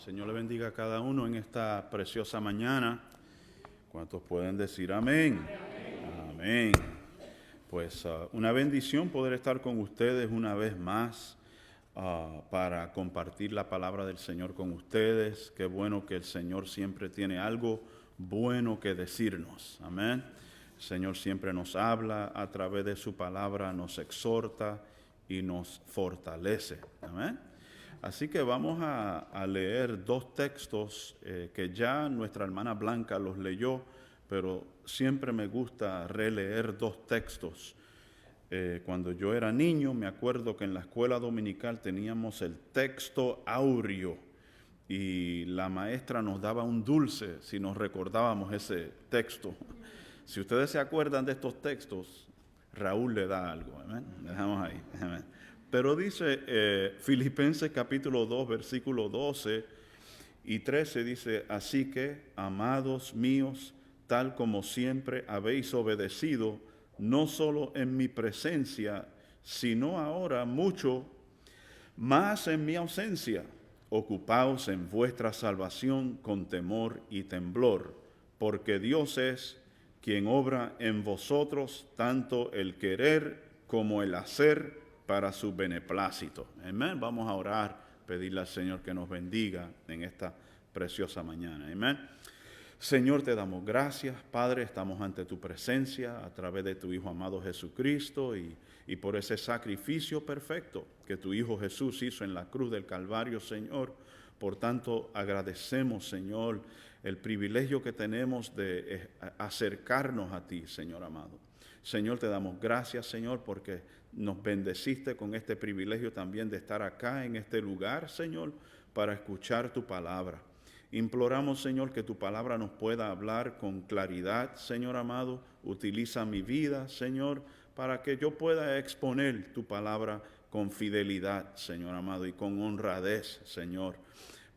Señor le bendiga a cada uno en esta preciosa mañana. ¿Cuántos pueden decir amén? Amén. Pues una bendición poder estar con ustedes una vez más para compartir la palabra del Señor con ustedes. Qué bueno que el Señor siempre tiene algo bueno que decirnos. Amén. El Señor siempre nos habla a través de su palabra, nos exhorta y nos fortalece. Amén. Así que vamos a leer dos textos que ya nuestra hermana Blanca los leyó, pero siempre me gusta releer dos textos. Cuando yo era niño, me acuerdo que en la escuela dominical teníamos el texto áureo y la maestra nos daba un dulce si nos recordábamos ese texto. Si ustedes se acuerdan de estos textos, Raúl le da algo. ¿Amén? Dejamos ahí. Amén. Pero dice Filipenses capítulo 2, versículo 12 y 13, dice, así que, amados míos, tal como siempre habéis obedecido, no solo en mi presencia, sino ahora mucho más en mi ausencia, ocupaos en vuestra salvación con temor y temblor, porque Dios es quien obra en vosotros tanto el querer como el hacer para su beneplácito. Amén. Vamos a orar, pedirle al Señor que nos bendiga en esta preciosa mañana. Amén. Señor, te damos gracias, Padre, estamos ante tu presencia a través de tu Hijo amado Jesucristo y por ese sacrificio perfecto que tu Hijo Jesús hizo en la cruz del Calvario, Señor. Por tanto, agradecemos, Señor, el privilegio que tenemos de acercarnos a ti, Señor amado. Señor, te damos gracias, Señor, porque nos bendeciste con este privilegio también de estar acá en este lugar, Señor, para escuchar tu palabra. Imploramos, Señor, que tu palabra nos pueda hablar con claridad, Señor amado. Utiliza mi vida, Señor, para que yo pueda exponer tu palabra con fidelidad, Señor amado, y con honradez, Señor.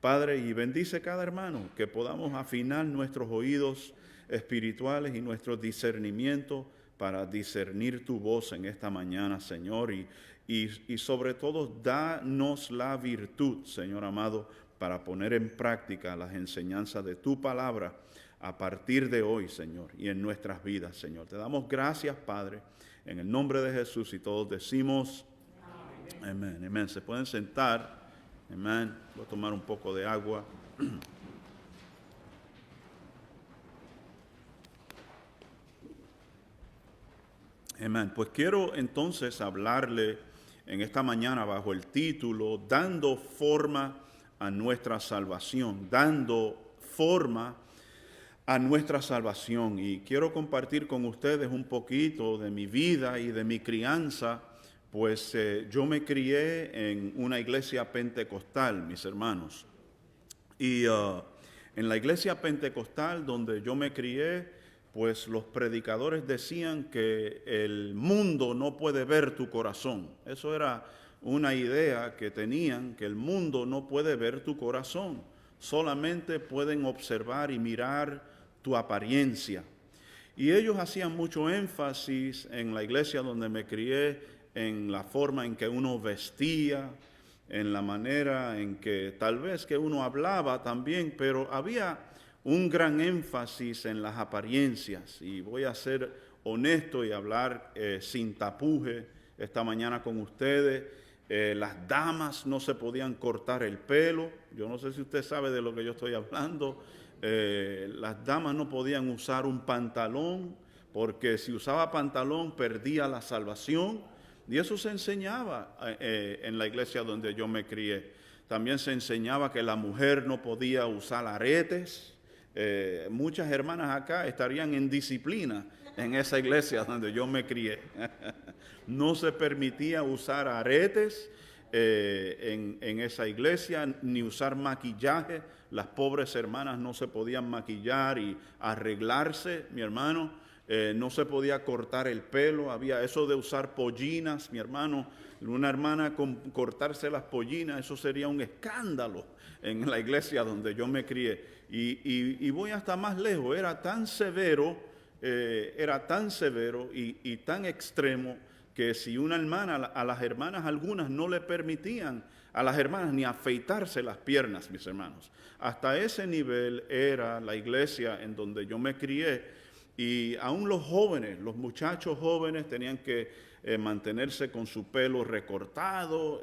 Padre, y bendice cada hermano, que podamos afinar nuestros oídos espirituales y nuestro discernimiento para discernir tu voz en esta mañana, Señor, y sobre todo, danos la virtud, Señor amado, para poner en práctica las enseñanzas de tu palabra a partir de hoy, Señor, y en nuestras vidas, Señor. Te damos gracias, Padre, en el nombre de Jesús, y todos decimos amén. Amén. Se pueden sentar. Amén. Voy a tomar un poco de agua. Amén. Pues quiero entonces hablarle en esta mañana bajo el título Dando forma a nuestra salvación, dando forma a nuestra salvación. Y quiero compartir con ustedes un poquito de mi vida y de mi crianza, pues yo me crié en una iglesia pentecostal, mis hermanos. Y en la iglesia pentecostal donde yo me crié, pues los predicadores decían que el mundo no puede ver tu corazón. Eso era una idea que tenían, que el mundo no puede ver tu corazón. Solamente pueden observar y mirar tu apariencia. Y ellos hacían mucho énfasis en la iglesia donde me crié, en la forma en que uno vestía, en la manera en que tal vez que uno hablaba también, pero había un gran énfasis en las apariencias. Y voy a ser honesto y hablar sin tapuje esta mañana con ustedes. Las damas no se podían cortar el pelo. Yo no sé si usted sabe de lo que yo estoy hablando. Las damas no podían usar un pantalón, porque si usaba pantalón perdía la salvación. Y eso se enseñaba en la iglesia donde yo me crié. También se enseñaba que la mujer no podía usar aretes. Muchas hermanas acá estarían en disciplina en esa iglesia donde yo me crié. No se permitía usar aretes en esa iglesia, ni usar maquillaje. Las pobres hermanas no se podían maquillar y arreglarse, mi hermano. No se podía cortar el pelo, había eso de usar pollinas, mi hermano. Una hermana cortarse las pollinas, eso sería un escándalo en la iglesia donde yo me crié. Y voy hasta más lejos, era tan severo y tan extremo que si una hermana, a las hermanas algunas no le permitían a las hermanas ni afeitarse las piernas, mis hermanos. Hasta ese nivel era la iglesia en donde yo me crié, y aún los jóvenes, los muchachos jóvenes tenían que mantenerse con su pelo recortado,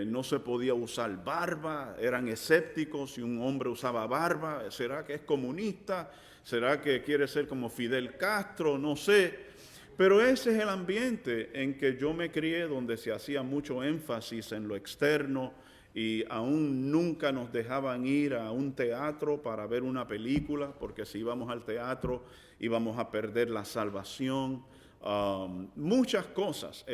no se podía usar barba, eran escépticos si un hombre usaba barba. ¿Será que es comunista? ¿Será que quiere ser como Fidel Castro? No sé. Pero ese es el ambiente en que yo me crié, donde se hacía mucho énfasis en lo externo, y aún nunca nos dejaban ir a un teatro para ver una película, porque si íbamos al teatro íbamos a perder la salvación. Muchas cosas.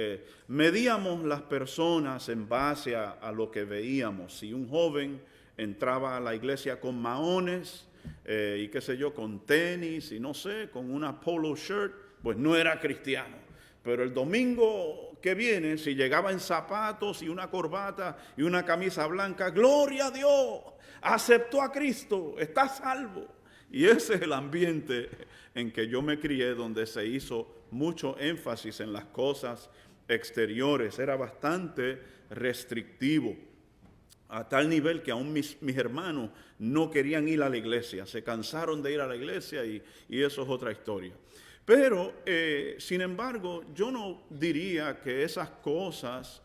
Medíamos las personas en base a lo que veíamos. Si un joven entraba a la iglesia con maones y qué sé yo, con tenis y no sé, con una polo shirt, pues no era cristiano. Pero el domingo que viene, si llegaba en zapatos y una corbata y una camisa blanca, ¡gloria a Dios! Aceptó a Cristo, está salvo. Y ese es el ambiente en que yo me crié, donde se hizo mucho énfasis en las cosas exteriores. Era bastante restrictivo, a tal nivel que aún mis hermanos no querían ir a la iglesia, se cansaron de ir a la iglesia, y eso es otra historia. Pero, sin embargo, yo no diría que esas cosas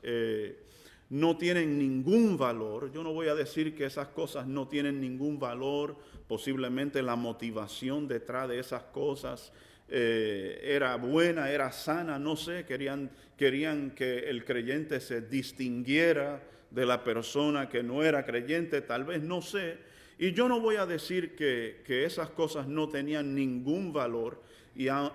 no tienen ningún valor. Yo no voy a decir que esas cosas no tienen ningún valor. Posiblemente la motivación detrás de esas cosas era buena, era sana, no sé. Querían que el creyente se distinguiera de la persona que no era creyente, tal vez, no sé. Y yo no voy a decir que esas cosas no tenían ningún valor.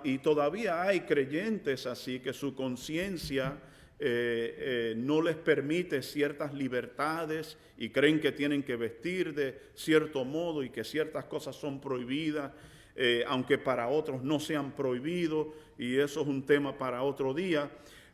Y todavía hay creyentes así que su conciencia no les permite ciertas libertades y creen que tienen que vestir de cierto modo y que ciertas cosas son prohibidas, aunque para otros no sean prohibidos, y eso es un tema para otro día.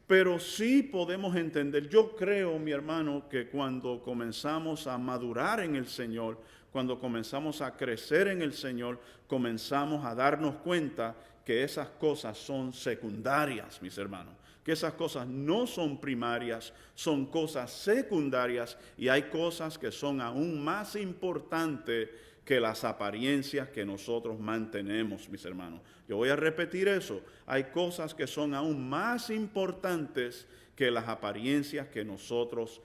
Pero sí podemos entender, yo creo, mi hermano, que cuando comenzamos a madurar en el Señor, cuando comenzamos a crecer en el Señor, comenzamos a darnos cuenta que esas cosas son secundarias, mis hermanos, que esas cosas no son primarias, son cosas secundarias, y hay cosas que son aún más importantes que las apariencias que nosotros mantenemos, mis hermanos. Yo voy a repetir eso, hay cosas que son aún más importantes que las apariencias que nosotros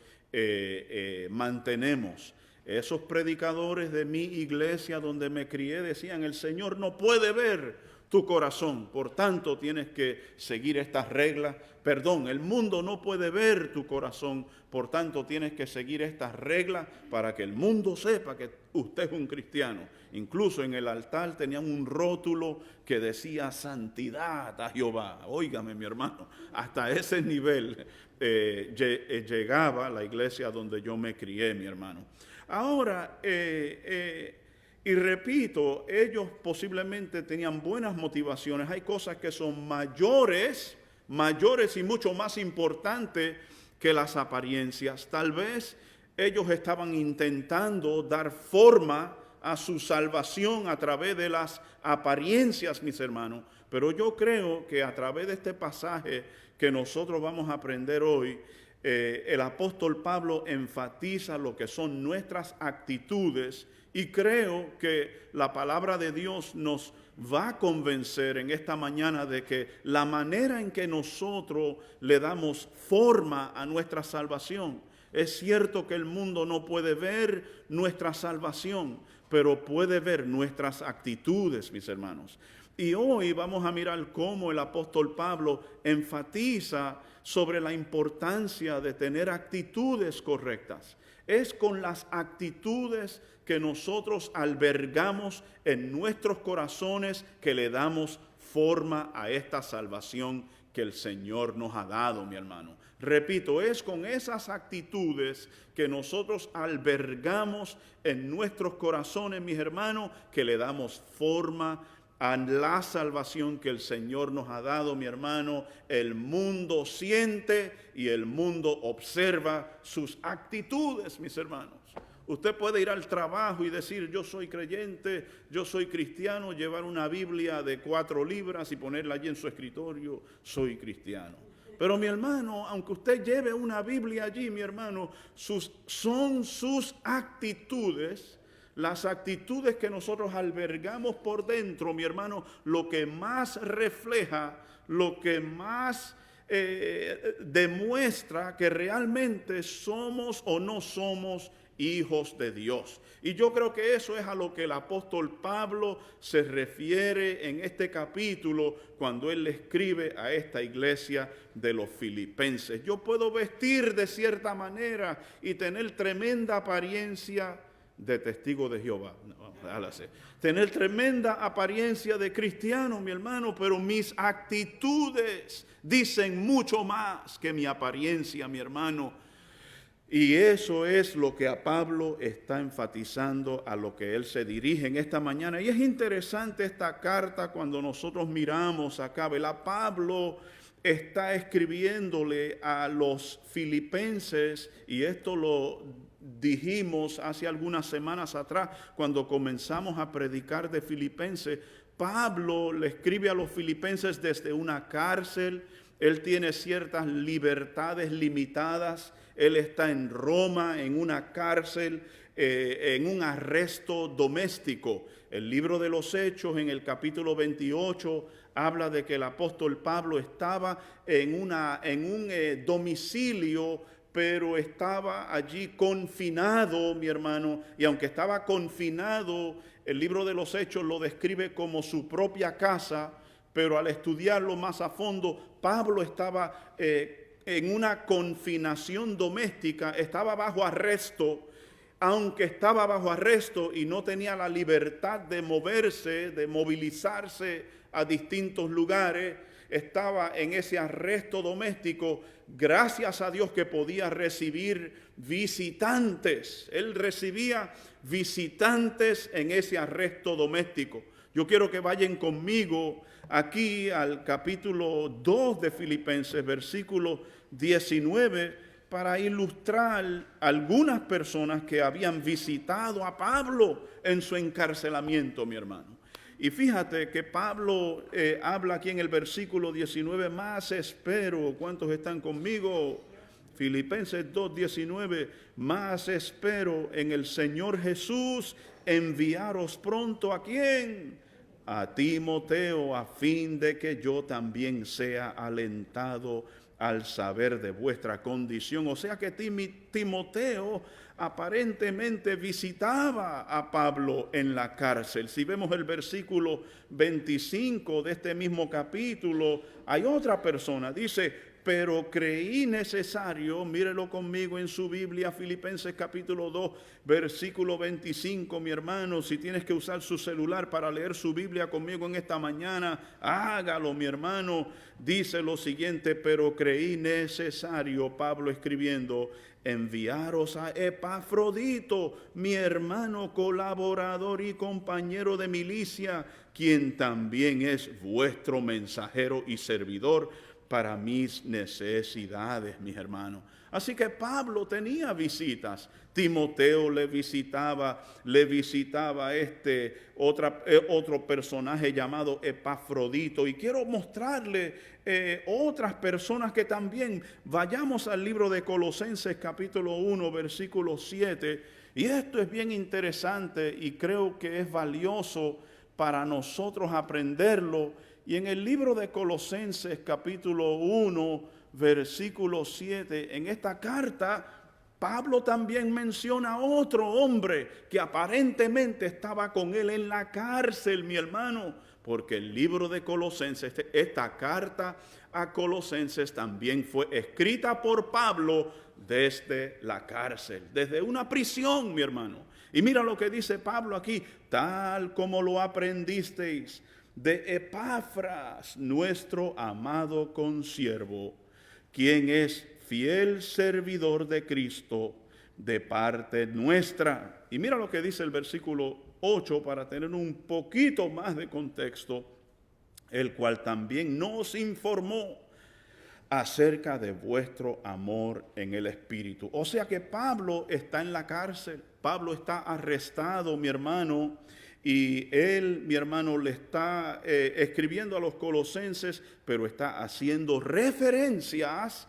mantenemos. Esos predicadores de mi iglesia donde me crié decían: el Señor no puede ver tu corazón, por tanto tienes que seguir estas reglas. Perdón, el mundo no puede ver tu corazón, por tanto tienes que seguir estas reglas para que el mundo sepa que usted es un cristiano. Incluso en el altar tenían un rótulo que decía santidad a Jehová. Óigame, mi hermano, hasta ese nivel llegaba la iglesia donde yo me crié, mi hermano. Ahora, y repito, ellos posiblemente tenían buenas motivaciones. Hay cosas que son mayores y mucho más importantes que las apariencias. Tal vez ellos estaban intentando dar forma a su salvación a través de las apariencias, mis hermanos. Pero yo creo que a través de este pasaje que nosotros vamos a aprender hoy, el apóstol Pablo enfatiza lo que son nuestras actitudes. Y creo que la palabra de Dios nos va a convencer en esta mañana de que la manera en que nosotros le damos forma a nuestra salvación, es cierto que el mundo no puede ver nuestra salvación, pero puede ver nuestras actitudes, mis hermanos. Y hoy vamos a mirar cómo el apóstol Pablo enfatiza sobre la importancia de tener actitudes correctas. Es con las actitudes que nosotros albergamos en nuestros corazones que le damos forma a esta salvación que el Señor nos ha dado, mi hermano. Repito, es con esas actitudes que nosotros albergamos en nuestros corazones, mis hermanos, que le damos forma a la salvación que el Señor nos ha dado, mi hermano. El mundo siente y el mundo observa sus actitudes, mis hermanos. Usted puede ir al trabajo y decir: yo soy creyente, yo soy cristiano, llevar una Biblia de 4 libras y ponerla allí en su escritorio: soy cristiano. Pero mi hermano, aunque usted lleve una Biblia allí, mi hermano, son sus actitudes, las actitudes que nosotros albergamos por dentro, mi hermano, lo que más refleja, lo que más demuestra que realmente somos o no somos hijos de Dios. Y yo creo que eso es a lo que el apóstol Pablo se refiere en este capítulo cuando él le escribe a esta iglesia de los filipenses. Yo puedo vestir de cierta manera y tener tremenda apariencia de testigo de Jehová. Tener tremenda apariencia de cristiano, mi hermano, pero mis actitudes dicen mucho más que mi apariencia, mi hermano. Y eso es lo que a Pablo está enfatizando, a lo que él se dirige en esta mañana. Y es interesante esta carta cuando nosotros miramos acá, ¿verdad? Pablo está escribiéndole a los filipenses, y esto lo dijimos hace algunas semanas atrás cuando comenzamos a predicar de Filipenses. Pablo le escribe a los filipenses desde una cárcel. Él tiene ciertas libertades limitadas. Él está en Roma, en una cárcel, en un arresto doméstico. El libro de los Hechos, en el capítulo 28, habla de que el apóstol Pablo estaba en un domicilio, pero estaba allí confinado, mi hermano. Y aunque estaba confinado, el libro de los Hechos lo describe como su propia casa, pero al estudiarlo más a fondo, Pablo estaba en una confinación doméstica, estaba bajo arresto. Aunque estaba bajo arresto y no tenía la libertad de moverse, de movilizarse a distintos lugares, estaba en ese arresto doméstico. Gracias a Dios que podía recibir visitantes. Él recibía visitantes en ese arresto doméstico. Yo quiero que vayan conmigo aquí al capítulo 2 de Filipenses, versículo 19, para ilustrar algunas personas que habían visitado a Pablo en su encarcelamiento, mi hermano. Y fíjate que Pablo habla aquí en el versículo 19, más espero. ¿Cuántos están conmigo? Filipenses 2:19, más espero en el Señor Jesús enviaros pronto. ¿A quién? A Timoteo, a fin de que yo también sea alentado al saber de vuestra condición. O sea que Timoteo aparentemente visitaba a Pablo en la cárcel. Si vemos el versículo 25 de este mismo capítulo, hay otra persona, dice, pero creí necesario, mírelo conmigo en su Biblia, Filipenses capítulo 2, versículo 25, mi hermano. Si tienes que usar su celular para leer su Biblia conmigo en esta mañana, hágalo, mi hermano. Dice lo siguiente, pero creí necesario, Pablo escribiendo, enviaros a Epafrodito, mi hermano colaborador y compañero de milicia, quien también es vuestro mensajero y servidor para mis necesidades, mis hermanos. Así que Pablo tenía visitas. Timoteo le visitaba otro personaje llamado Epafrodito. Y quiero mostrarle otras personas que también. Vayamos al libro de Colosenses capítulo 1, versículo 7. Y esto es bien interesante y creo que es valioso para nosotros aprenderlo. Y en el libro de Colosenses capítulo 1, versículo 7, en esta carta, Pablo también menciona a otro hombre que aparentemente estaba con él en la cárcel, mi hermano, porque el libro de Colosenses, esta carta a Colosenses también fue escrita por Pablo desde la cárcel, desde una prisión, mi hermano. Y mira lo que dice Pablo aquí, tal como lo aprendisteis de Epafras, nuestro amado consiervo, quien es fiel servidor de Cristo de parte nuestra. Y mira lo que dice el versículo 8 para tener un poquito más de contexto, el cual también nos informó acerca de vuestro amor en el Espíritu. O sea que Pablo está en la cárcel, Pablo está arrestado, mi hermano, y él, mi hermano, le está escribiendo a los colosenses, pero está haciendo referencias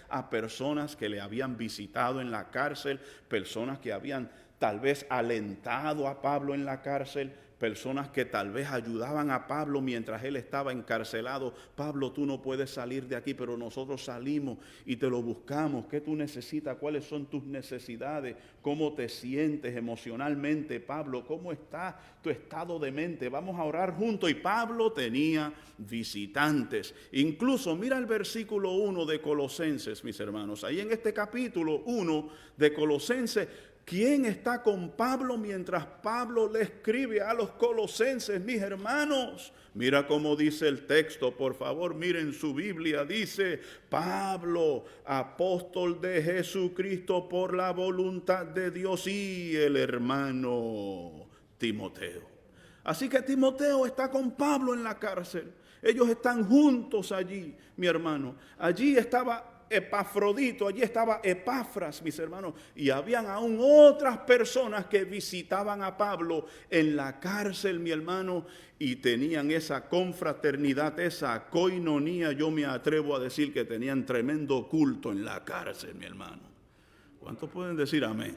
a personas que le habían visitado en la cárcel, personas que habían tal vez alentado a Pablo en la cárcel, personas que tal vez ayudaban a Pablo mientras él estaba encarcelado. Pablo, tú no puedes salir de aquí, pero nosotros salimos y te lo buscamos. ¿Qué tú necesitas? ¿Cuáles son tus necesidades? ¿Cómo te sientes emocionalmente, Pablo? ¿Cómo está tu estado de mente? Vamos a orar juntos. Y Pablo tenía visitantes. Incluso mira el versículo 1 de Colosenses, mis hermanos. Ahí en este capítulo 1 de Colosenses, ¿quién está con Pablo mientras Pablo le escribe a los colosenses, mis hermanos? Mira cómo dice el texto, por favor, miren su Biblia. Dice: Pablo, apóstol de Jesucristo por la voluntad de Dios, y el hermano Timoteo. Así que Timoteo está con Pablo en la cárcel. Ellos están juntos allí, mi hermano. Allí estaba Epafrodito, allí estaba Epafras, mis hermanos, y habían aún otras personas que visitaban a Pablo en la cárcel, mi hermano, y tenían esa confraternidad, esa coinonía. Yo me atrevo a decir que tenían tremendo culto en la cárcel, mi hermano. ¿Cuántos pueden decir amén?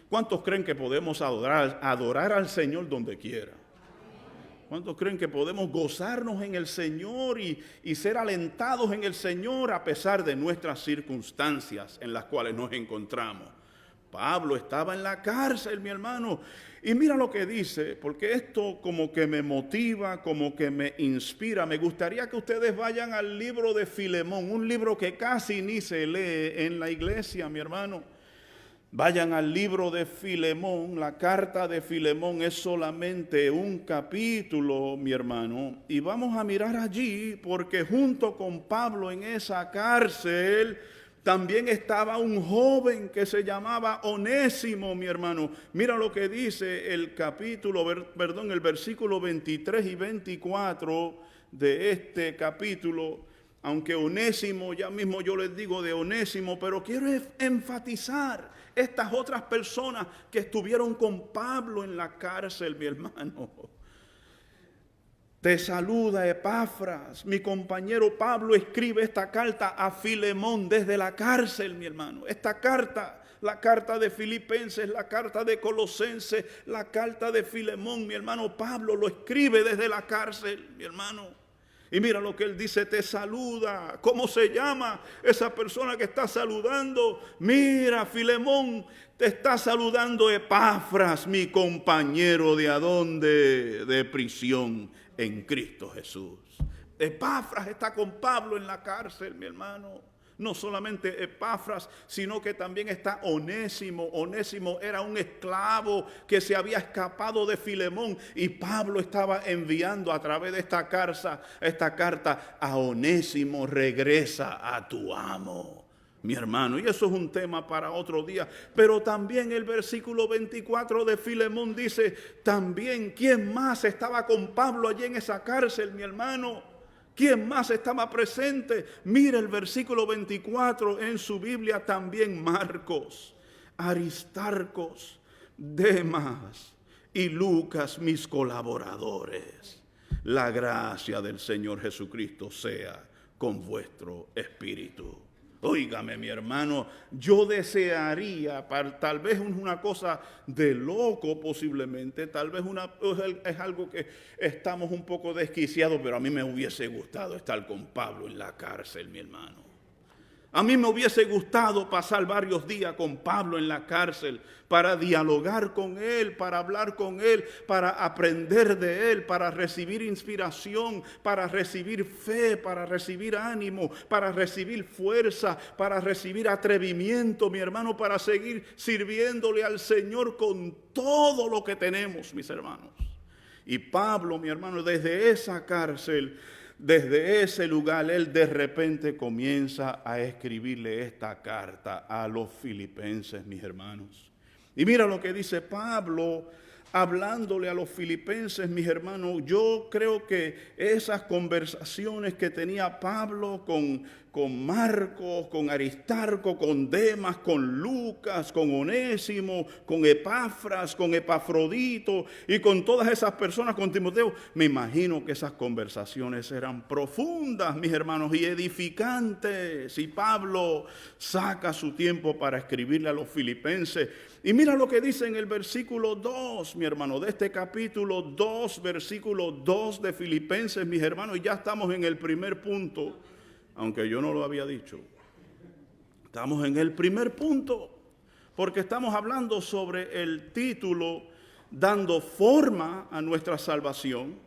¿Cuántos creen que podemos adorar al Señor donde quiera? ¿Cuántos creen que podemos gozarnos en el Señor y ser alentados en el Señor a pesar de nuestras circunstancias en las cuales nos encontramos? Pablo estaba en la cárcel, mi hermano, y mira lo que dice, porque esto como que me motiva, como que me inspira. Me gustaría que ustedes vayan al libro de Filemón, un libro que casi ni se lee en la iglesia, mi hermano. Vayan al libro de Filemón. La carta de Filemón es solamente un capítulo, mi hermano, y vamos a mirar allí, porque junto con Pablo en esa cárcel también estaba un joven que se llamaba Onésimo, mi hermano. Mira lo que dice el versículo 23 y 24 de este capítulo. Aunque Onésimo, ya mismo yo les digo de Onésimo, pero quiero enfatizar estas otras personas que estuvieron con Pablo en la cárcel, mi hermano. Te saluda Epafras, mi compañero. Pablo escribe esta carta a Filemón desde la cárcel, mi hermano. Esta carta, la carta de Filipenses, la carta de Colosenses, la carta de Filemón, mi hermano. Pablo lo escribe desde la cárcel, mi hermano. Y mira lo que él dice: te saluda. ¿Cómo se llama esa persona que está saludando? Mira, Filemón, te está saludando Epafras, mi compañero de adonde, de prisión en Cristo Jesús. Epafras está con Pablo en la cárcel, mi hermano. No solamente Epafras, sino que también está Onésimo. Onésimo era un esclavo que se había escapado de Filemón, y Pablo estaba enviando a través de esta carta a Onésimo: regresa a tu amo, mi hermano. Y eso es un tema para otro día. Pero también el versículo 24 de Filemón dice también quién más estaba con Pablo allí en esa cárcel, mi hermano. ¿Quién más estaba presente? Mira el versículo 24 en su Biblia. También Marcos, Aristarcos, Demas y Lucas, mis colaboradores. La gracia del Señor Jesucristo sea con vuestro espíritu. Óigame, mi hermano, yo desearía, tal vez una cosa de loco posiblemente, tal vez es algo que estamos un poco desquiciados, pero a mí me hubiese gustado estar con Pablo en la cárcel, mi hermano. A mí me hubiese gustado pasar varios días con Pablo en la cárcel para dialogar con él, para hablar con él, para aprender de él, para recibir inspiración, para recibir fe, para recibir ánimo, para recibir fuerza, para recibir atrevimiento, mi hermano, para seguir sirviéndole al Señor con todo lo que tenemos, mis hermanos. Y Pablo, mi hermano, desde esa cárcel, desde ese lugar, él de repente comienza a escribirle esta carta a los filipenses, mis hermanos. Y mira lo que dice Pablo hablándole a los filipenses, mis hermanos. Yo creo que esas conversaciones que tenía Pablo Marcos, con Aristarco, con Demas, con Lucas, con Onésimo, con Epafras, con Epafrodito y con todas esas personas, con Timoteo. Me imagino que esas conversaciones eran profundas, mis hermanos, y edificantes. Y Pablo saca su tiempo para escribirle a los filipenses. Y mira lo que dice en el versículo 2, mi hermano, de este capítulo 2, versículo 2 de Filipenses, mis hermanos, y ya estamos en el primer punto, aunque yo no lo había dicho. Estamos en el primer punto, porque estamos hablando sobre el título, dando forma a nuestra salvación,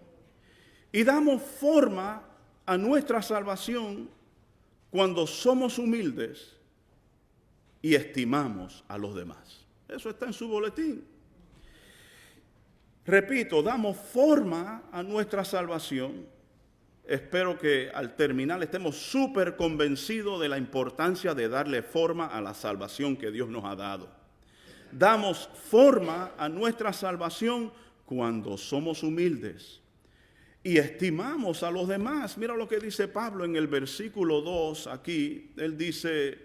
y damos forma a nuestra salvación cuando somos humildes y estimamos a los demás. Eso está en su boletín. Repito, damos forma a nuestra salvación. Espero que al terminar estemos súper convencidos de la importancia de darle forma a la salvación que Dios nos ha dado. Damos forma a nuestra salvación cuando somos humildes y estimamos a los demás. Mira lo que dice Pablo en el versículo 2 aquí. Él dice,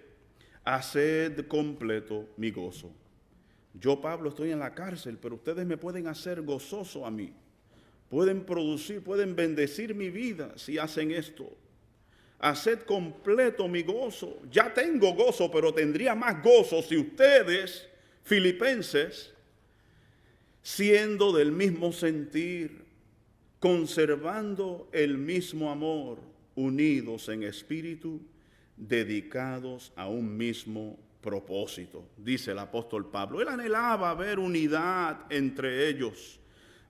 haced completo mi gozo. Yo, Pablo, estoy en la cárcel, pero ustedes me pueden hacer gozoso a mí. Pueden producir, pueden bendecir mi vida si hacen esto. Haced completo mi gozo. Ya tengo gozo, pero tendría más gozo si ustedes, filipenses, siendo del mismo sentir, conservando el mismo amor, unidos en espíritu, dedicados a un mismo propósito, dice el apóstol Pablo. Él anhelaba ver unidad entre ellos,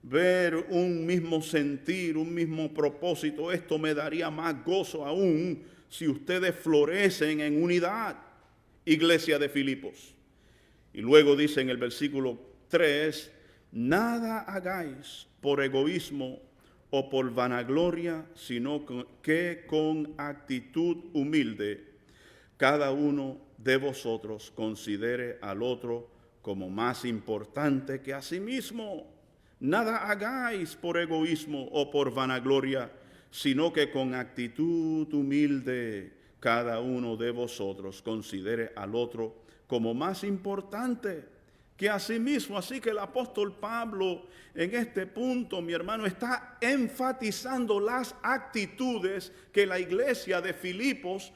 ver un mismo sentir, un mismo propósito. Esto me daría más gozo aún si ustedes florecen en unidad, iglesia de Filipos. Y luego dice en el versículo 3, nada hagáis por egoísmo o por vanagloria, sino que con actitud humilde cada uno de vosotros considere al otro como más importante que a sí mismo. Nada hagáis por egoísmo o por vanagloria, sino que con actitud humilde cada uno de vosotros considere al otro como más importante que a sí mismo. Así que el apóstol Pablo en este punto, mi hermano, está enfatizando las actitudes que la iglesia de Filipos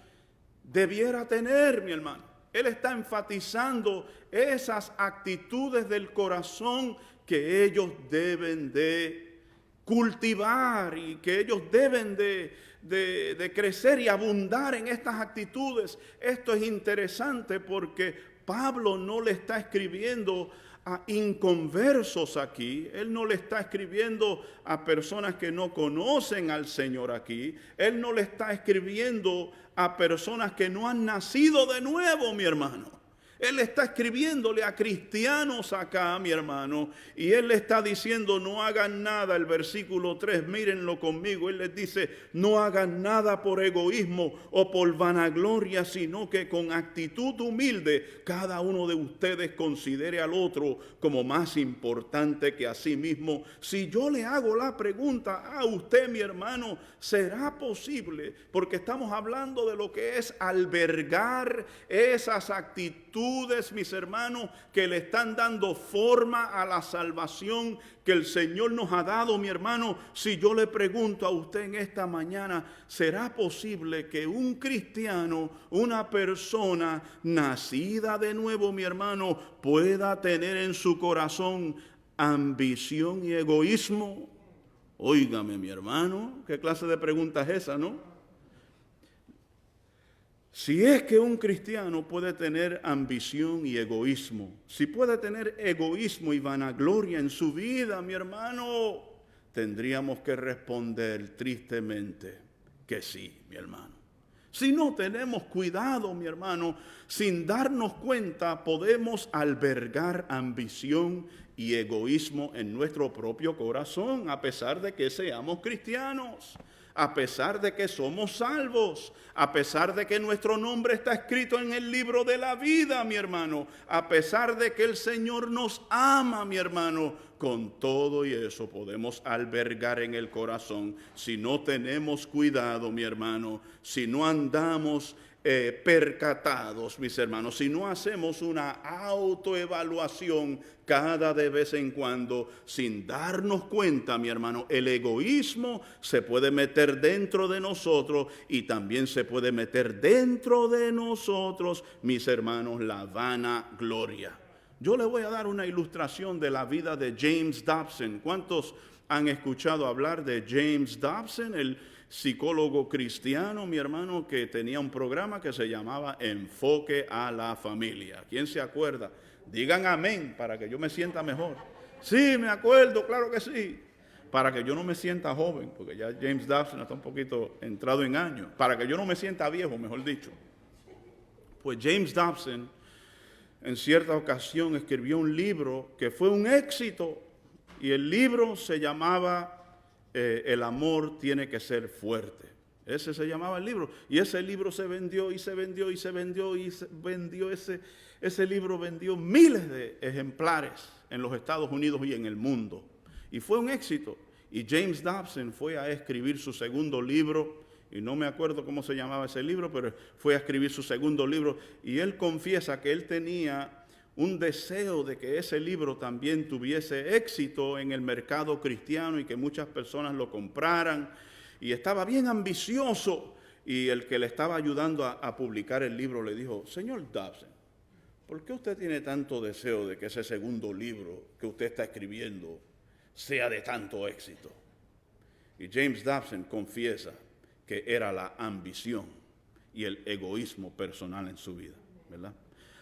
debiera tener, mi hermano. Él está enfatizando esas actitudes del corazón que ellos deben de cultivar y que ellos deben de crecer y abundar en estas actitudes. Esto es interesante porque Pablo no le está escribiendo a inconversos aquí. Él no le está escribiendo a personas que no conocen al Señor aquí. Él no le está escribiendo a personas que no han nacido de nuevo, mi hermano. Él está escribiéndole a cristianos acá, mi hermano, y él le está diciendo, no hagan nada. El versículo 3, mírenlo conmigo, él les dice, no hagan nada por egoísmo o por vanagloria, sino que con actitud humilde cada uno de ustedes considere al otro como más importante que a sí mismo. Si yo le hago la pregunta a usted, mi hermano, ¿será posible? Porque estamos hablando de lo que es albergar esas actitudes, mis hermanos, que le están dando forma a la salvación que el Señor nos ha dado, mi hermano. Si yo le pregunto a usted en esta mañana, ¿será posible que un cristiano, una persona nacida de nuevo, mi hermano, pueda tener en su corazón ambición y egoísmo? Óigame, mi hermano, ¿qué clase de pregunta es esa, no? Si es que un cristiano puede tener ambición y egoísmo, si puede tener egoísmo y vanagloria en su vida, mi hermano, tendríamos que responder tristemente que sí, mi hermano. Si no tenemos cuidado, mi hermano, sin darnos cuenta, podemos albergar ambición y egoísmo en nuestro propio corazón, a pesar de que seamos cristianos. a pesar de que somos salvos, a pesar de que nuestro nombre está escrito en el libro de la vida, mi hermano, a pesar de que el Señor nos ama, mi hermano, con todo y eso podemos albergar en el corazón, si no tenemos cuidado, mi hermano, si no andamos percatados, mis hermanos, si no hacemos una autoevaluación cada de vez en cuando, sin darnos cuenta, mi hermano, el egoísmo se puede meter dentro de nosotros y también se puede meter dentro de nosotros, mis hermanos, la vanagloria. Yo le voy a dar una ilustración de la vida de James Dobson. ¿Cuántos han escuchado hablar de James Dobson, el psicólogo cristiano, mi hermano, que tenía un programa que se llamaba Enfoque a la Familia? ¿Quién se acuerda? Digan amén para que yo me sienta mejor. Sí, me acuerdo, claro que sí. Para que yo no me sienta joven, porque ya James Dobson está un poquito entrado en años. Para que yo no me sienta viejo, mejor dicho. Pues James Dobson en cierta ocasión escribió un libro que fue un éxito, y el libro se llamaba El amor tiene que ser fuerte. Ese se llamaba el libro, y ese libro se vendió y se vendió y se vendió y se vendió. Ese libro vendió miles de ejemplares en los Estados Unidos y en el mundo, y fue un éxito. Y James Dobson fue a escribir su segundo libro, y no me acuerdo cómo se llamaba ese libro, pero fue a escribir su segundo libro, y él confiesa que él tenía un deseo de que ese libro también tuviese éxito en el mercado cristiano y que muchas personas lo compraran, y estaba bien ambicioso. Y el que le estaba ayudando a publicar el libro le dijo: señor Dobson, ¿por qué usted tiene tanto deseo de que ese segundo libro que usted está escribiendo sea de tanto éxito? Y James Dobson confiesa que era la ambición y el egoísmo personal en su vida, ¿verdad?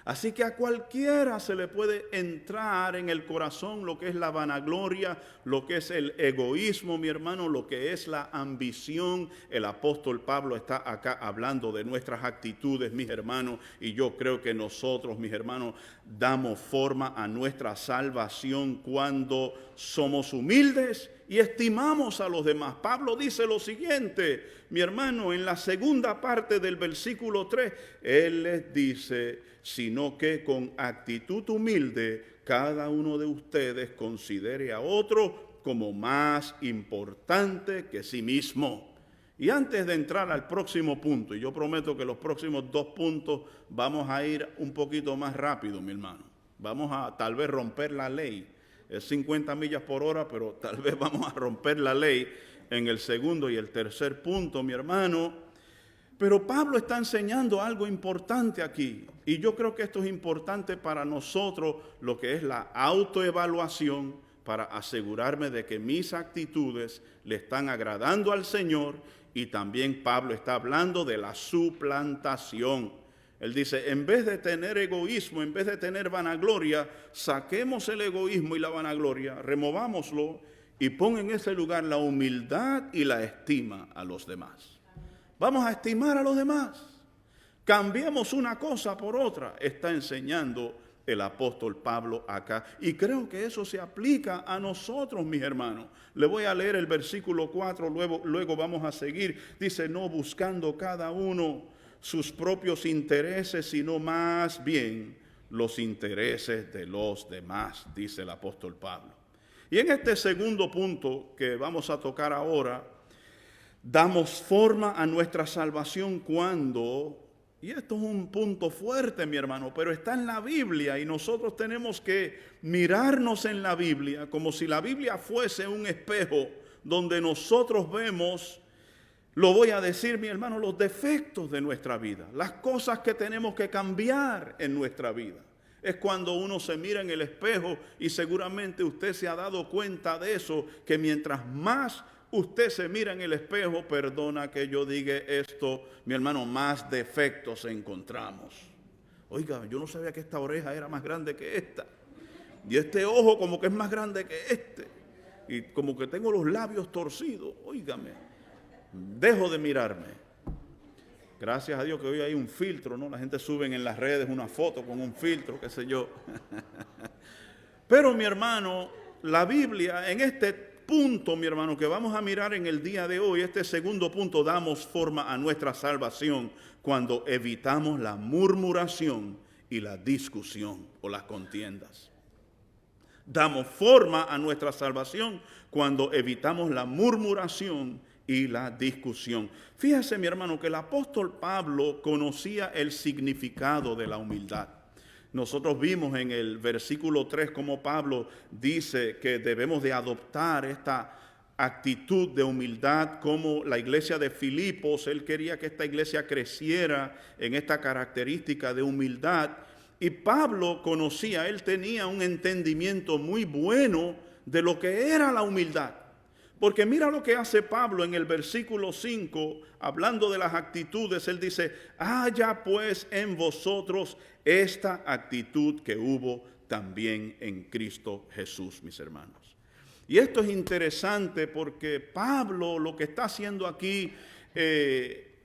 Así que a cualquiera se le puede entrar en el corazón lo que es la vanagloria, lo que es el egoísmo, mi hermano, lo que es la ambición. El apóstol Pablo está acá hablando de nuestras actitudes, mis hermanos, y yo creo que nosotros, mis hermanos, damos forma a nuestra salvación cuando somos humildes y estimamos a los demás. Pablo dice lo siguiente, mi hermano, en la segunda parte del versículo 3, él les dice: sino que con actitud humilde cada uno de ustedes considere a otro como más importante que sí mismo. Y antes de entrar al próximo punto, y yo prometo que los próximos 2 puntos vamos a ir un poquito más rápido, mi hermano. Vamos a tal vez romper la ley. Es 50 millas por hora, pero tal vez vamos a romper la ley en el segundo y el tercer punto, mi hermano. Pero Pablo está enseñando algo importante aquí, y yo creo que esto es importante para nosotros, lo que es la autoevaluación, para asegurarme de que mis actitudes le están agradando al Señor. Y también Pablo está hablando de la suplantación. Él dice: en vez de tener egoísmo, en vez de tener vanagloria, saquemos el egoísmo y la vanagloria, removámoslo y pon en ese lugar la humildad y la estima a los demás. Vamos a estimar a los demás. Cambiemos una cosa por otra, está enseñando el apóstol Pablo acá. Y creo que eso se aplica a nosotros, mis hermanos. Le voy a leer el versículo 4, luego vamos a seguir. Dice: no buscando cada uno sus propios intereses, sino más bien los intereses de los demás, dice el apóstol Pablo. Y en este segundo punto que vamos a tocar ahora, damos forma a nuestra salvación cuando, y esto es un punto fuerte, mi hermano, pero está en la Biblia, y nosotros tenemos que mirarnos en la Biblia como si la Biblia fuese un espejo donde nosotros vemos, lo voy a decir, mi hermano, los defectos de nuestra vida, las cosas que tenemos que cambiar en nuestra vida. Es cuando uno se mira en el espejo, y seguramente usted se ha dado cuenta de eso, que mientras más usted se mira en el espejo, perdona que yo diga esto, mi hermano, más defectos encontramos. Oiga, yo no sabía que esta oreja era más grande que esta, y este ojo como que es más grande que este, y como que tengo los labios torcidos. Óigame, dejo de mirarme. Gracias a Dios que hoy hay un filtro, ¿no? La gente sube en las redes una foto con un filtro, qué sé yo. Pero mi hermano, la Biblia en este punto, mi hermano, que vamos a mirar en el día de hoy. Este segundo punto: damos forma a nuestra salvación cuando evitamos la murmuración y la discusión o las contiendas. Damos forma a nuestra salvación cuando evitamos la murmuración y la discusión. Fíjese, mi hermano, que el apóstol Pablo conocía el significado de la humildad. Nosotros vimos en el versículo 3 cómo Pablo dice que debemos de adoptar esta actitud de humildad, como la iglesia de Filipos. Él quería que esta iglesia creciera en esta característica de humildad. Y Pablo conocía, él tenía un entendimiento muy bueno de lo que era la humildad. Porque mira lo que hace Pablo en el versículo 5, hablando de las actitudes. Él dice: haya pues en vosotros esta actitud que hubo también en Cristo Jesús, mis hermanos. Y esto es interesante porque Pablo lo que está haciendo aquí,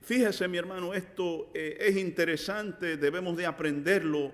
fíjese, mi hermano, esto es interesante, debemos de aprenderlo.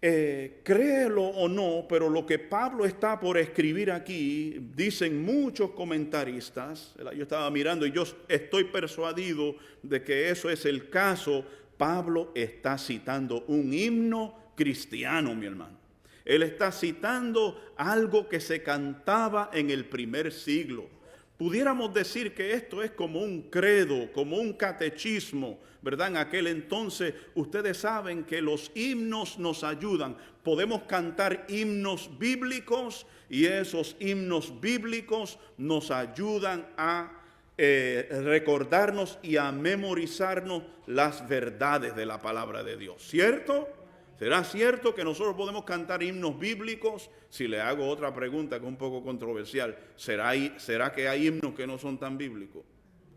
Créelo o no, pero lo que Pablo está por escribir aquí, dicen muchos comentaristas, yo estaba mirando y yo estoy persuadido de que eso es el caso. Pablo está citando un himno cristiano, mi hermano. Él está citando algo que se cantaba en el primer siglo. Pudiéramos decir que esto es como un credo, como un catecismo, ¿verdad? En aquel entonces ustedes saben que los himnos nos ayudan. Podemos cantar himnos bíblicos y esos himnos bíblicos nos ayudan a recordarnos y a memorizarnos las verdades de la palabra de Dios, ¿cierto? ¿Será cierto que nosotros podemos cantar himnos bíblicos? Si le hago otra pregunta que es un poco controversial, ¿será que hay himnos que no son tan bíblicos?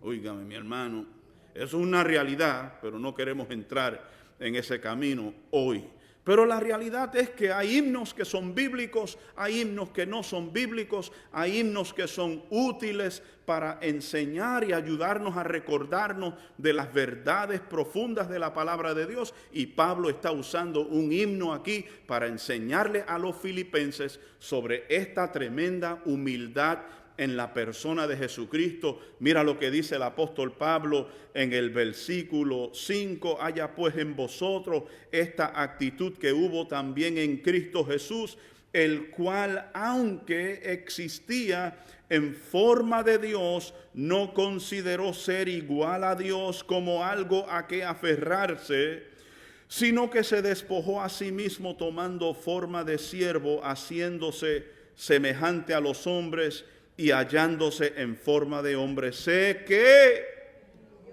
Óigame, mi hermano, eso es una realidad, pero no queremos entrar en ese camino hoy. Pero la realidad es que hay himnos que son bíblicos, hay himnos que no son bíblicos, hay himnos que son útiles para enseñar y ayudarnos a recordarnos de las verdades profundas de la palabra de Dios. Y Pablo está usando un himno aquí para enseñarle a los filipenses sobre esta tremenda humildad en la persona de Jesucristo. Mira lo que dice el apóstol Pablo en el versículo 5: haya pues en vosotros esta actitud que hubo también en Cristo Jesús, el cual, aunque existía en forma de Dios, no consideró ser igual a Dios como algo a que aferrarse, sino que se despojó a sí mismo, tomando forma de siervo, haciéndose semejante a los hombres, y hallándose en forma de hombre, sé que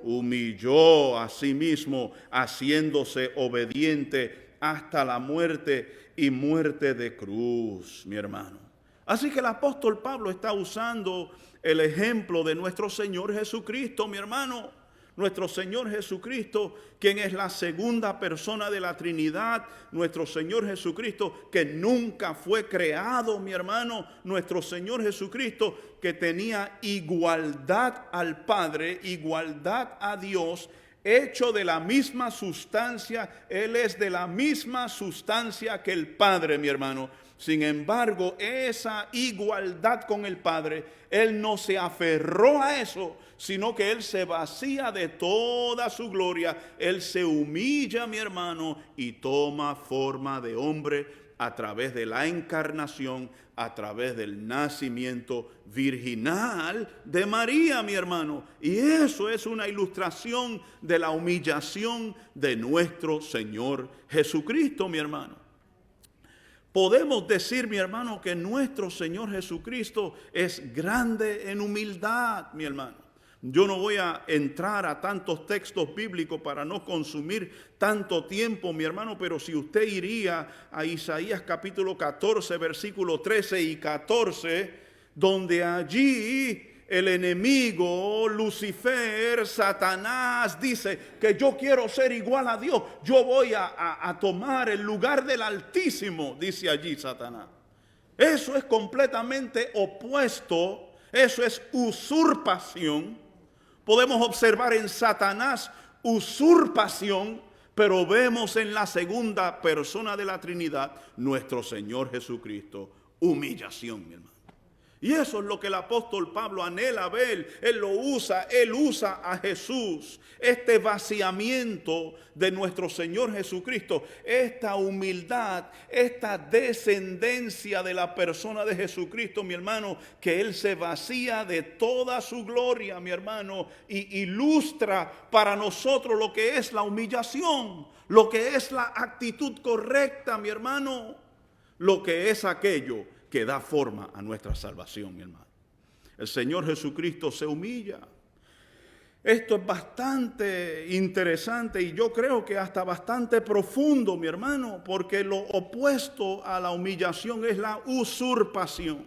humilló a sí mismo, haciéndose obediente hasta la muerte y muerte de cruz, mi hermano. Así que el apóstol Pablo está usando el ejemplo de nuestro Señor Jesucristo, mi hermano. Nuestro Señor Jesucristo, quien es la segunda persona de la Trinidad, nuestro Señor Jesucristo, que nunca fue creado, mi hermano, nuestro Señor Jesucristo, que tenía igualdad al Padre, igualdad a Dios, hecho de la misma sustancia. Él es de la misma sustancia que el Padre, mi hermano. Sin embargo, esa igualdad con el Padre, Él no se aferró a eso, sino que Él se vacía de toda su gloria. Él se humilla, mi hermano, y toma forma de hombre a través de la encarnación, a través del nacimiento virginal de María, mi hermano. Y eso es una ilustración de la humillación de nuestro Señor Jesucristo, mi hermano. Podemos decir, mi hermano, que nuestro Señor Jesucristo es grande en humildad, mi hermano. Yo no voy a entrar a tantos textos bíblicos para no consumir tanto tiempo, mi hermano, pero si usted iría a Isaías capítulo 14, versículo 13 y 14, donde allí el enemigo, Lucifer, Satanás, dice que yo quiero ser igual a Dios. Yo voy a tomar el lugar del Altísimo, dice allí Satanás. Eso es completamente opuesto, eso es usurpación. Podemos observar en Satanás usurpación, pero vemos en la segunda persona de la Trinidad, nuestro Señor Jesucristo, humillación, mi hermano. Y eso es lo que el apóstol Pablo anhela ver. Él usa a Jesús. Este vaciamiento de nuestro Señor Jesucristo, esta humildad, esta descendencia de la persona de Jesucristo, mi hermano, que Él se vacía de toda su gloria, mi hermano, y ilustra para nosotros lo que es la humillación, lo que es la actitud correcta, mi hermano, lo que es aquello que da forma a nuestra salvación, mi hermano. El Señor Jesucristo se humilla. Esto es bastante interesante y yo creo que hasta bastante profundo, mi hermano, porque lo opuesto a la humillación es la usurpación.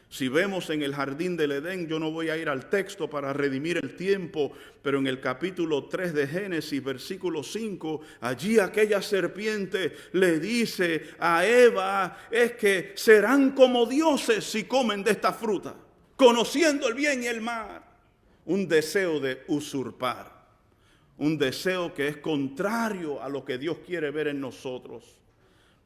Si vemos en el jardín del Edén, yo no voy a ir al texto para redimir el tiempo, pero en el capítulo 3 de Génesis, versículo 5, allí aquella serpiente le dice a Eva, es que serán como dioses si comen de esta fruta, conociendo el bien y el mal. Un deseo de usurpar, un deseo que es contrario a lo que Dios quiere ver en nosotros,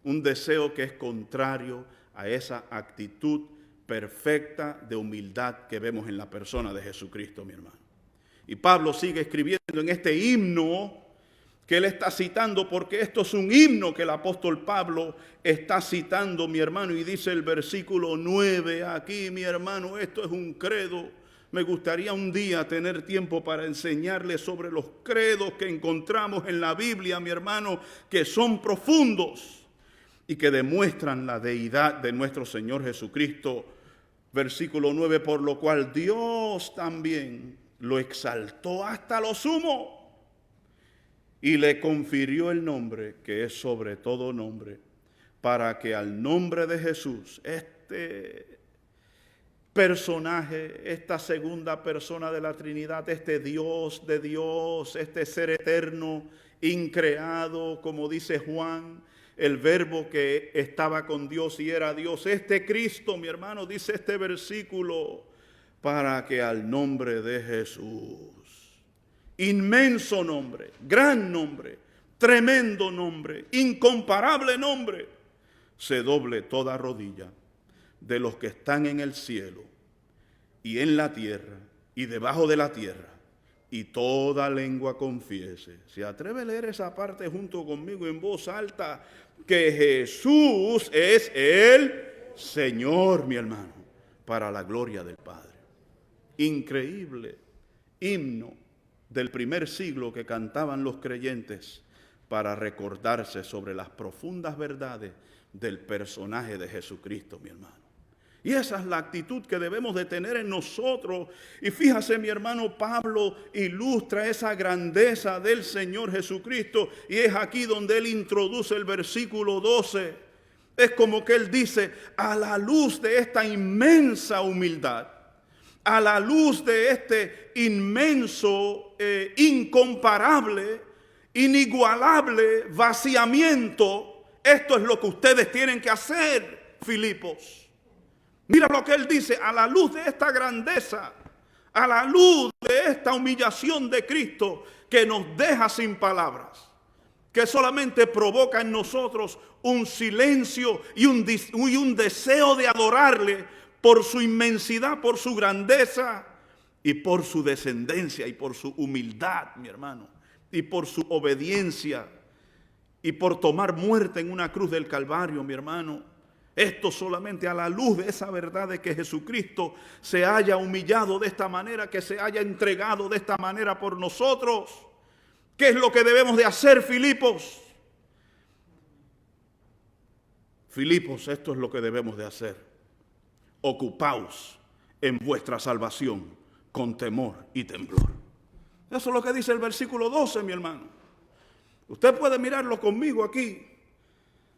un deseo que es contrario a esa actitud perfecta de humildad que vemos en la persona de Jesucristo, mi hermano. Y Pablo sigue escribiendo en este himno que él está citando, porque esto es un himno que el apóstol Pablo está citando, mi hermano, y dice el versículo 9 aquí, mi hermano, esto es un credo. Me gustaría un día tener tiempo para enseñarles sobre los credos que encontramos en la Biblia, mi hermano, que son profundos y que demuestran la deidad de nuestro Señor Jesucristo. Versículo 9, por lo cual Dios también lo exaltó hasta lo sumo y le confirió el nombre que es sobre todo nombre, para que al nombre de Jesús, este personaje, esta segunda persona de la Trinidad, este Dios de Dios, este ser eterno, increado, como dice Juan, el verbo que estaba con Dios y era Dios, este Cristo, mi hermano, dice este versículo, para que al nombre de Jesús, inmenso nombre, gran nombre, tremendo nombre, incomparable nombre, se doble toda rodilla de los que están en el cielo y en la tierra y debajo de la tierra, y toda lengua confiese. ¿Se atreve a leer esa parte junto conmigo en voz alta? Que Jesús es el Señor, mi hermano, para la gloria del Padre. Increíble himno del primer siglo que cantaban los creyentes para recordarse sobre las profundas verdades del personaje de Jesucristo, mi hermano. Y esa es la actitud que debemos de tener en nosotros. Y fíjase, mi hermano, Pablo ilustra esa grandeza del Señor Jesucristo. Y es aquí donde él introduce el versículo 12. Es como que él dice, a la luz de esta inmensa humildad, a la luz de este inmenso, incomparable, inigualable vaciamiento, esto es lo que ustedes tienen que hacer, Filipos. Mira lo que él dice, a la luz de esta grandeza, a la luz de esta humillación de Cristo que nos deja sin palabras, que solamente provoca en nosotros un silencio y un deseo de adorarle por su inmensidad, por su grandeza y por su descendencia y por su humildad, mi hermano, y por su obediencia y por tomar muerte en una cruz del Calvario, mi hermano. Esto solamente a la luz de esa verdad de que Jesucristo se haya humillado de esta manera, que se haya entregado de esta manera por nosotros. ¿Qué es lo que debemos de hacer, Filipos? Filipos, esto es lo que debemos de hacer. Ocupaos en vuestra salvación con temor y temblor. Eso es lo que dice el versículo 12, mi hermano. Usted puede mirarlo conmigo aquí.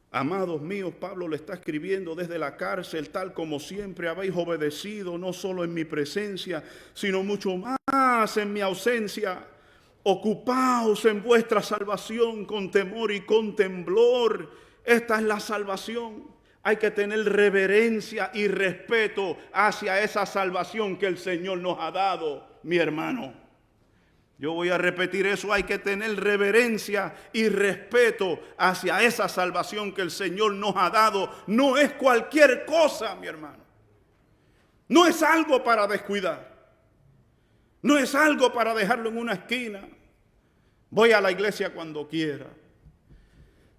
Amados míos, Pablo le está escribiendo desde la cárcel, tal como siempre habéis obedecido, no solo en mi presencia, sino mucho más en mi ausencia. Ocupaos en vuestra salvación con temor y con temblor. Esta es la salvación. Hay que tener reverencia y respeto hacia esa salvación que el Señor nos ha dado, mi hermano. Yo voy a repetir eso, hay que tener reverencia y respeto hacia esa salvación que el Señor nos ha dado. No es cualquier cosa, mi hermano. No es algo para descuidar. No es algo para dejarlo en una esquina. Voy a la iglesia cuando quiera.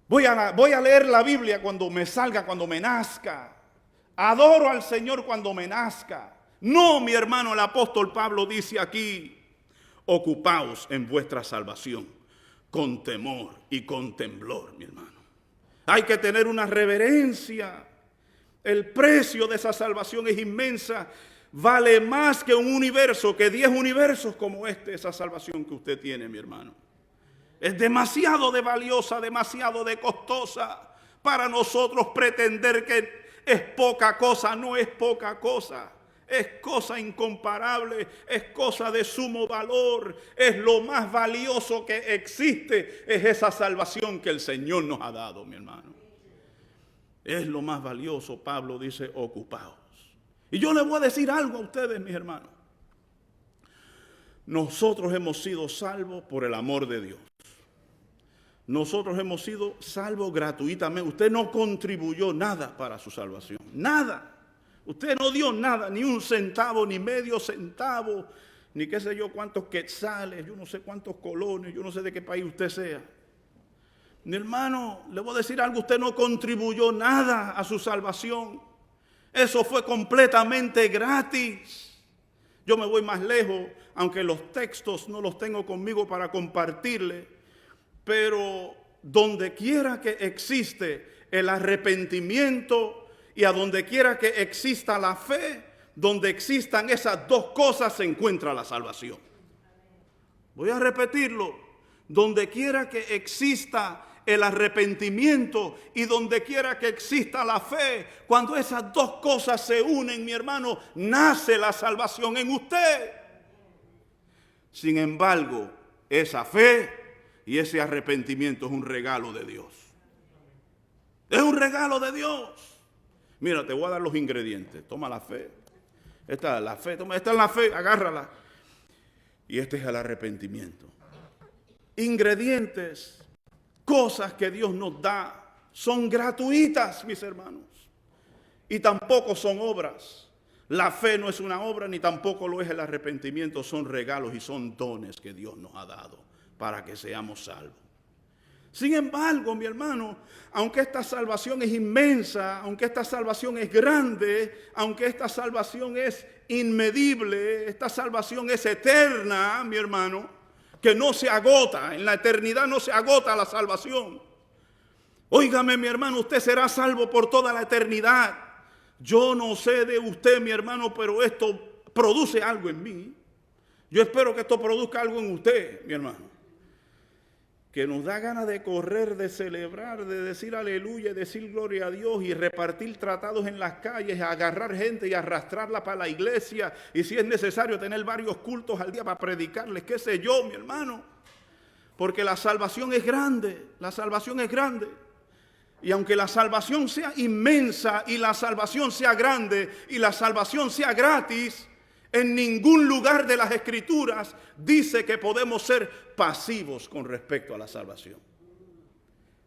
Voy a leer la Biblia cuando me salga, cuando me nazca. Adoro al Señor cuando me nazca. No, mi hermano, el apóstol Pablo dice aquí: ocupaos en vuestra salvación con temor y con temblor, mi hermano. Hay que tener una reverencia. El precio de esa salvación es inmensa. Vale más que un universo, que 10 universos como esa salvación que usted tiene, mi hermano. Es demasiado de valiosa, demasiado de costosa para nosotros pretender que es poca cosa. No es poca cosa. Es cosa incomparable, es cosa de sumo valor, es lo más valioso que existe, es esa salvación que el Señor nos ha dado, mi hermano. Es lo más valioso. Pablo dice: ocupaos. Y yo le voy a decir algo a ustedes, mis hermanos. Nosotros hemos sido salvos por el amor de Dios. Nosotros hemos sido salvos gratuitamente. Usted no contribuyó nada para su salvación, nada. Usted no dio nada, ni un centavo, ni medio centavo, ni qué sé yo cuántos quetzales, yo no sé cuántos colones, yo no sé de qué país usted sea. Mi hermano, le voy a decir algo: usted no contribuyó nada a su salvación. Eso fue completamente gratis. Yo me voy más lejos, aunque los textos no los tengo conmigo para compartirle, pero donde quiera que existe el arrepentimiento y a donde quiera que exista la fe, donde existan esas dos cosas, se encuentra la salvación. Voy a repetirlo: donde quiera que exista el arrepentimiento y donde quiera que exista la fe, cuando esas dos cosas se unen, mi hermano, nace la salvación en usted. Sin embargo, esa fe y ese arrepentimiento es un regalo de Dios. Es un regalo de Dios. Mira, te voy a dar los ingredientes. Toma la fe. Esta es la fe. Esta es la fe, agárrala. Y este es el arrepentimiento. Ingredientes, cosas que Dios nos da, son gratuitas, mis hermanos. Y tampoco son obras. La fe no es una obra, ni tampoco lo es el arrepentimiento. Son regalos y son dones que Dios nos ha dado para que seamos salvos. Sin embargo, mi hermano, aunque esta salvación es inmensa, aunque esta salvación es grande, aunque esta salvación es inmedible, esta salvación es eterna, mi hermano, que no se agota, en la eternidad no se agota la salvación. Óigame, mi hermano, usted será salvo por toda la eternidad. Yo no sé de usted, mi hermano, pero esto produce algo en mí. Yo espero que esto produzca algo en usted, mi hermano, que nos da ganas de correr, de celebrar, de decir aleluya, de decir gloria a Dios y repartir tratados en las calles, agarrar gente y arrastrarla para la iglesia, y si es necesario tener varios cultos al día para predicarles, qué sé yo, mi hermano, porque la salvación es grande, la salvación es grande. Y aunque la salvación sea inmensa y la salvación sea grande y la salvación sea gratis, en ningún lugar de las Escrituras dice que podemos ser pasivos con respecto a la salvación.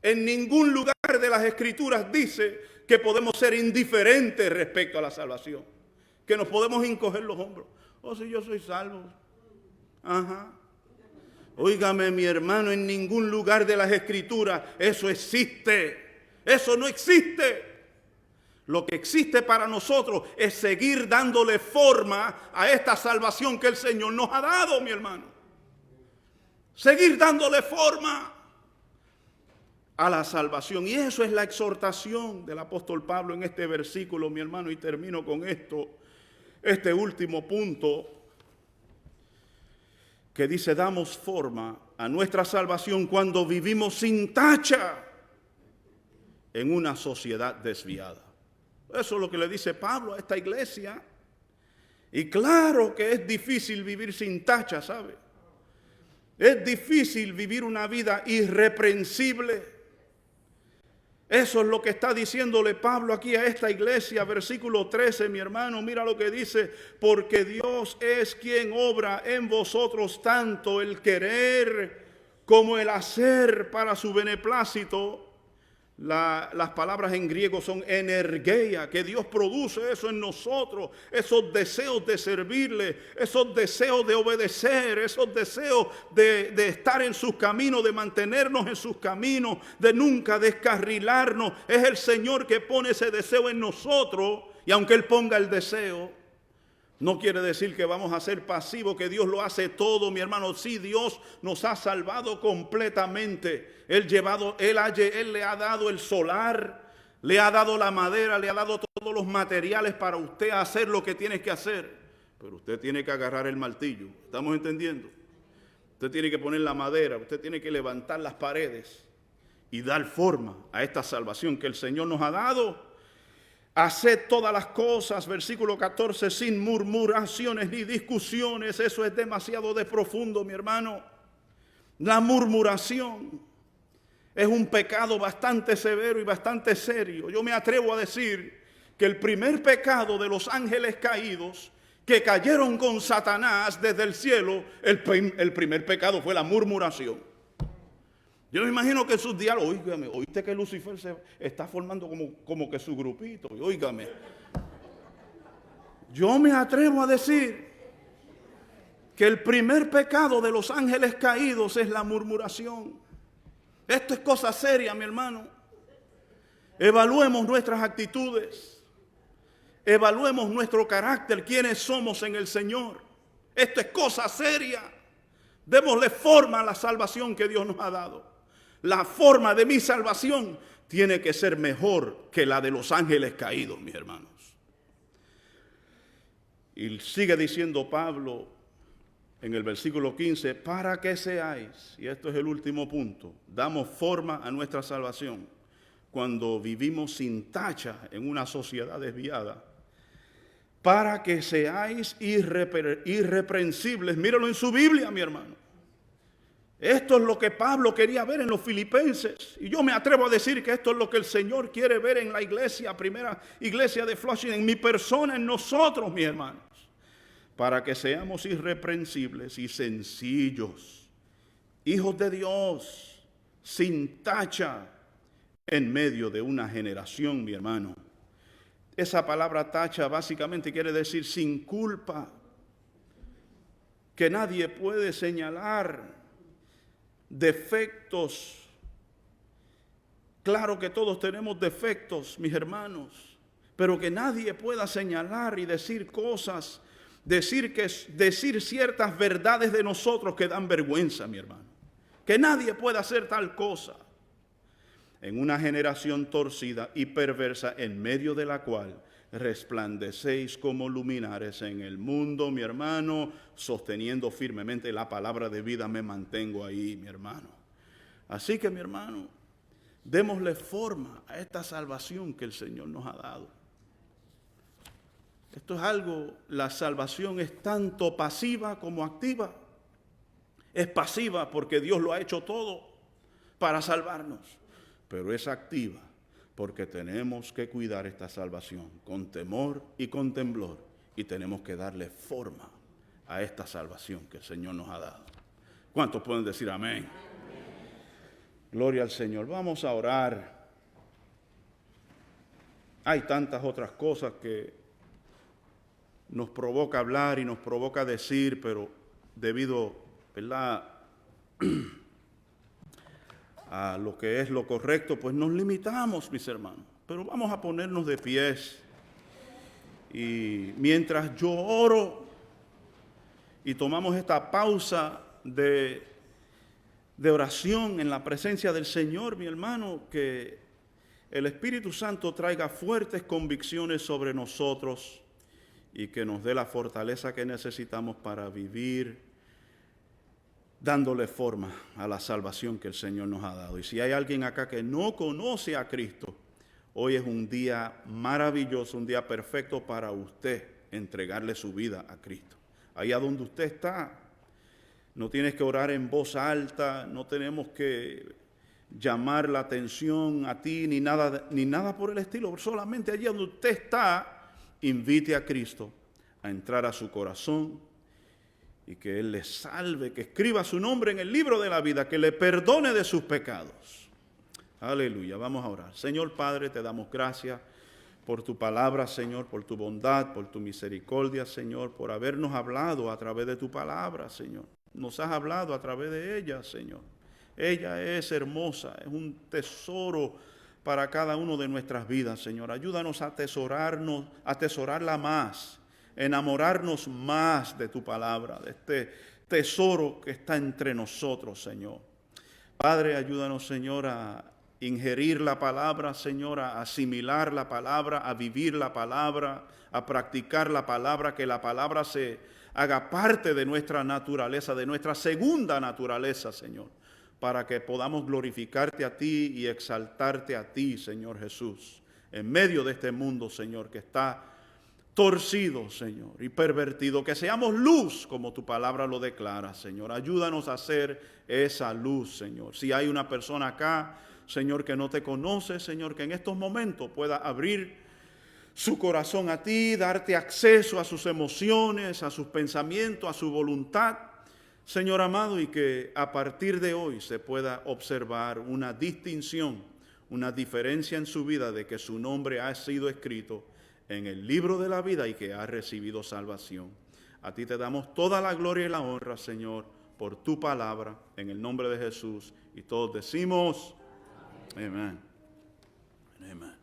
En ningún lugar de las Escrituras dice que podemos ser indiferentes respecto a la salvación, que nos podemos encoger los hombros. Oh, si yo soy salvo. Ajá. Óigame, mi hermano, en ningún lugar de las Escrituras eso existe. Eso no existe. Lo que existe para nosotros es seguir dándole forma a esta salvación que el Señor nos ha dado, mi hermano. Seguir dándole forma a la salvación. Y eso es la exhortación del apóstol Pablo en este versículo, mi hermano, y termino con esto, este último punto, que dice: damos forma a nuestra salvación cuando vivimos sin tacha en una sociedad desviada. Eso es lo que le dice Pablo a esta iglesia. Y claro que es difícil vivir sin tacha, ¿sabe? Es difícil vivir una vida irreprensible. Eso es lo que está diciéndole Pablo aquí a esta iglesia. Versículo 13, mi hermano, mira lo que dice: porque Dios es quien obra en vosotros tanto el querer como el hacer para su beneplácito. Las palabras en griego son energeia, que Dios produce eso en nosotros, esos deseos de servirle, esos deseos de obedecer, esos deseos de estar en sus caminos, de mantenernos en sus caminos, de nunca descarrilarnos. Es el Señor que pone ese deseo en nosotros, y aunque Él ponga el deseo, no quiere decir que vamos a ser pasivos, que Dios lo hace todo, mi hermano. Sí, Dios nos ha salvado completamente. Él le ha dado el solar, le ha dado la madera, le ha dado todos los materiales para usted hacer lo que tiene que hacer. Pero usted tiene que agarrar el martillo. ¿Estamos entendiendo? Usted tiene que poner la madera, usted tiene que levantar las paredes y dar forma a esta salvación que el Señor nos ha dado. Haced todas las cosas, versículo 14, sin murmuraciones ni discusiones. Eso es demasiado de profundo, mi hermano. La murmuración es un pecado bastante severo y bastante serio. Yo me atrevo a decir que el primer pecado de los ángeles caídos, que cayeron con Satanás desde el cielo, el primer pecado fue la murmuración. Yo me imagino que en sus diálogos, óigame, oíste que Lucifer se está formando como que su grupito, óigame. Yo me atrevo a decir que el primer pecado de los ángeles caídos es la murmuración. Esto es cosa seria, mi hermano. Evaluemos nuestras actitudes, evaluemos nuestro carácter, quiénes somos en el Señor. Esto es cosa seria. Démosle forma a la salvación que Dios nos ha dado. La forma de mi salvación tiene que ser mejor que la de los ángeles caídos, mis hermanos. Y sigue diciendo Pablo en el versículo 15, para que seáis, y esto es el último punto, damos forma a nuestra salvación cuando vivimos sin tacha en una sociedad desviada, para que seáis irreprensibles. Míralo en su Biblia, mi hermano. Esto es lo que Pablo quería ver en los filipenses. Y yo me atrevo a decir que esto es lo que el Señor quiere ver en la iglesia, primera iglesia de Flushing, en mi persona, en nosotros, mis hermanos. Para que seamos irreprensibles y sencillos, hijos de Dios, sin tacha, en medio de una generación, mi hermano. Esa palabra tacha básicamente quiere decir sin culpa, que nadie puede señalar defectos. Claro que todos tenemos defectos, mis hermanos, pero que nadie pueda señalar y decir cosas, decir ciertas verdades de nosotros que dan vergüenza, mi hermano. Que nadie pueda hacer tal cosa. En una generación torcida y perversa, en medio de la cual resplandecéis como luminares en el mundo, mi hermano, sosteniendo firmemente la palabra de vida, me mantengo ahí, mi hermano. Así que, mi hermano, démosle forma a esta salvación que el Señor nos ha dado. Esto es algo, la salvación es tanto pasiva como activa. Es pasiva porque Dios lo ha hecho todo para salvarnos, pero es activa porque tenemos que cuidar esta salvación con temor y con temblor, y tenemos que darle forma a esta salvación que el Señor nos ha dado. ¿Cuántos pueden decir amén? Amén. Gloria al Señor. Vamos a orar. Hay tantas otras cosas que nos provoca hablar y nos provoca decir, pero debido, ¿verdad?, a lo que es lo correcto, pues nos limitamos, mis hermanos. Pero vamos a ponernos de pies. Y mientras yo oro y tomamos esta pausa de oración en la presencia del Señor, mi hermano, que el Espíritu Santo traiga fuertes convicciones sobre nosotros y que nos dé la fortaleza que necesitamos para vivir dándole forma a la salvación que el Señor nos ha dado. Y si hay alguien acá que no conoce a Cristo, hoy es un día maravilloso, un día perfecto para usted entregarle su vida a Cristo. Allá donde usted está, no tienes que orar en voz alta, no tenemos que llamar la atención a ti ni nada por el estilo. Solamente allí donde usted está, invite a Cristo a entrar a su corazón y que Él le salve, que escriba su nombre en el libro de la vida, que le perdone de sus pecados. Aleluya. Vamos a orar. Señor Padre, te damos gracias por tu palabra, Señor, por tu bondad, por tu misericordia, Señor, por habernos hablado a través de tu palabra, Señor. Nos has hablado a través de ella, Señor. Ella es hermosa, es un tesoro para cada uno de nuestras vidas, Señor. Ayúdanos a atesorarla más, enamorarnos más de tu palabra, de este tesoro que está entre nosotros, Señor. Padre, ayúdanos, Señor, a ingerir la palabra, Señor, a asimilar la palabra, a vivir la palabra, a practicar la palabra, que la palabra se haga parte de nuestra naturaleza, de nuestra segunda naturaleza, Señor, para que podamos glorificarte a ti y exaltarte a ti, Señor Jesús, en medio de este mundo, Señor, que está torcido, Señor, y pervertido. Que seamos luz, como tu palabra lo declara, Señor. Ayúdanos a ser esa luz, Señor. Si hay una persona acá, Señor, que no te conoce, Señor, que en estos momentos pueda abrir su corazón a ti, darte acceso a sus emociones, a sus pensamientos, a su voluntad, Señor amado, y que a partir de hoy se pueda observar una distinción, una diferencia en su vida de que su nombre ha sido escrito en el libro de la vida y que ha recibido salvación. A ti te damos toda la gloria y la honra, Señor, por tu palabra, en el nombre de Jesús. Y todos decimos, amén. Amén.